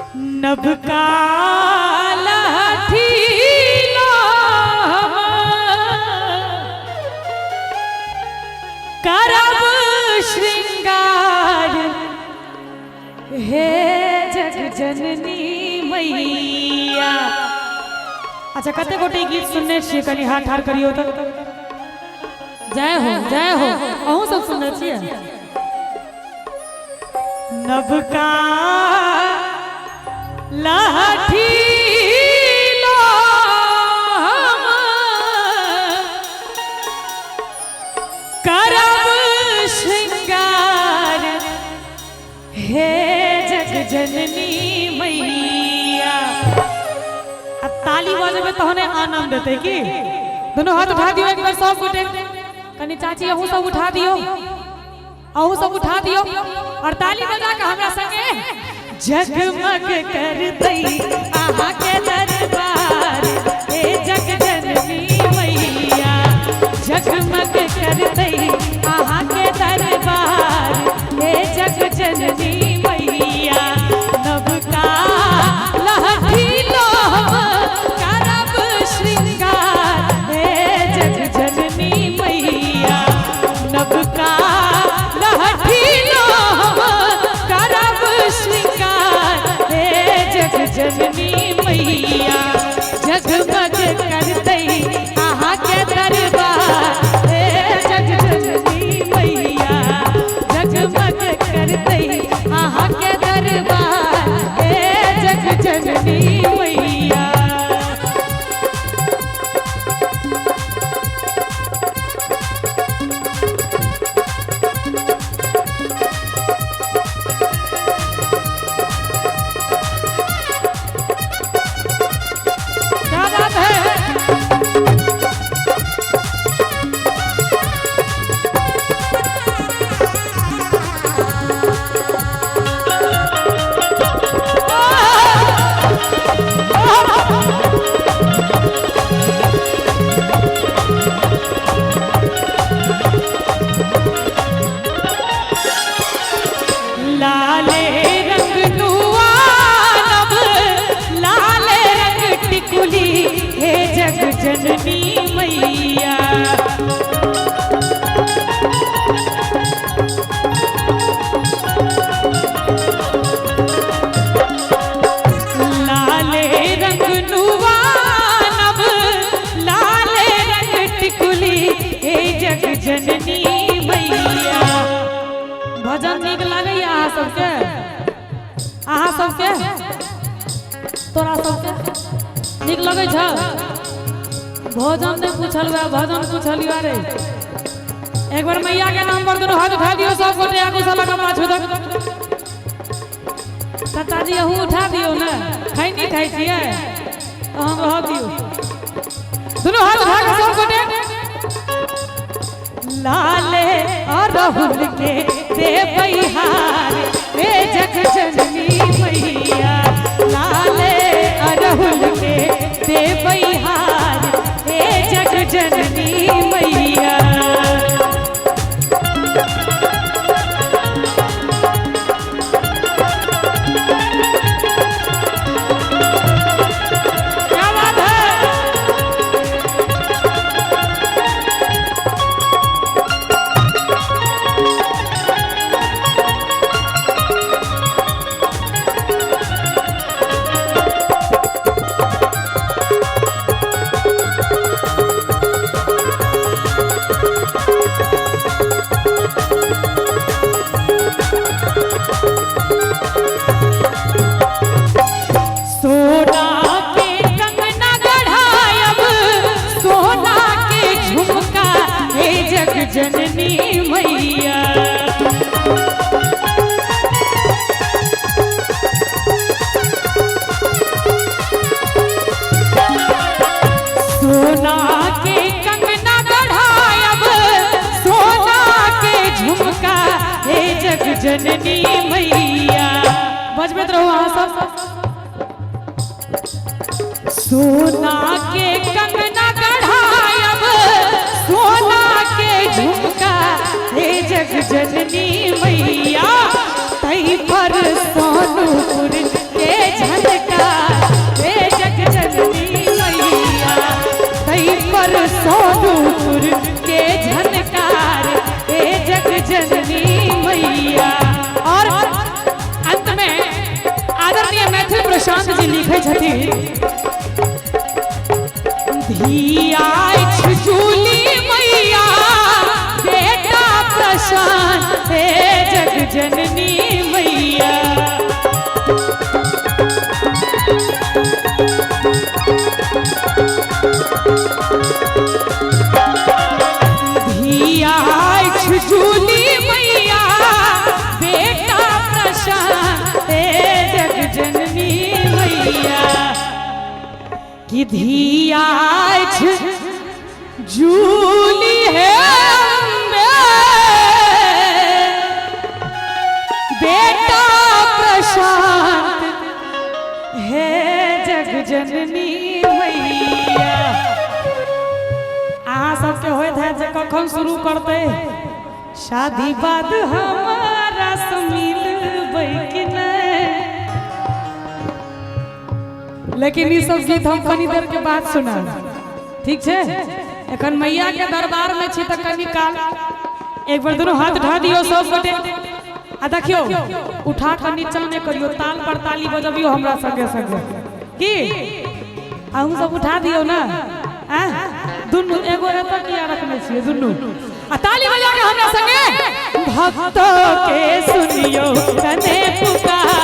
नभ का लाठी लो करब श्रृंगार हे जग जननी मैया। अच्छा कते गोटे गीत सुनने छे कनी हाथ ठाड़ करियो तो जय हो अहूँ सब सुनने छिए। नभ का लाठी लो करब श्रृंगार हे जग जननी मैया। अब ताली बजेबे तहने आनंद देते की दोनों हाथ उठा दियो एक बार सब गोटे कनी चाची अहूँ सब उठा दियो अहूँ सब उठा दियो और ताली बजा के हमरा संगे जगमग कर दई आहा के दरबार ए जग जननी मैया। जगमग कर दई आहा के दरबार ए जग जननी मैया। नभ का लाठी लो करब श्रृंगार ए जग जननी मैया। नभ का लाठी लो करब श्रृंगार जग जननी मैया। जगमग कर दई आहा के दरबार हे जग जननी मैया। जगमग कर दई आहा के दरबार हे जग जननी मैया। जननी मैया। लाले रंग नुआ नभ लाले रंग टिकुली हे जग जननी मैया। भजन नीक लागैया अहाँ सबके तोरा सबके नीक लगै छ। भोजन नहीं पूछल हुआ भजन पूछल हुआ रे। एक बार मैया के नाम पर दोनों हाथ उठा दियो सब गोटे आगू से लगा माछ उधर चाचा जी अहू उठा दियो ना खाई नहीं खाई छिए तो हम रह दियो दोनों हाथ उठा के सब गोटे। लाले और राहुल के दे बहार हे जग जननी मैया। लाले और राहुल के दे बहार जग जननी मैया। क्या बात है जननी मैया। सोना के कंगना गढ़ायब सोना के झुमका हे जग जननी मैया। बजबत रहो अहाँ सब। सोना के कंगना गढ़ायब सोना के झुमका हे जग जननी मैया। तई पर सोनूपुर के प्रशांत जी लिखे छथिन धिया जूली मैया बेटा प्रशांत हे जग जननी मैया धिया जूली मैया बेटा प्रशांत हे जग जननी मैया कि धिया जूली है बेटा प्रशांत है जग जननी मैया। अहाँ सबके होइत है जे कखन शुरू करते शादी बाद हमारा से मिलबै कि नहीं, लेकिन ये सब गीत हम कनी देर के बाद सुना ठीक है। एखन मैया के दरबार में छी त कनी काल एक बार दोनों हाथ उठा दियो सब गोटे आ देखियो उठा के नीचा ने करियो ताल पर ताली बजबियो हमरा संगे संगे की अहू सब उठा दियो ना आ दुनु एगो एत किया रखने छिए दुनु आ ताली बजा के हमरा संगे भक्तों के सुनियो कने पुकार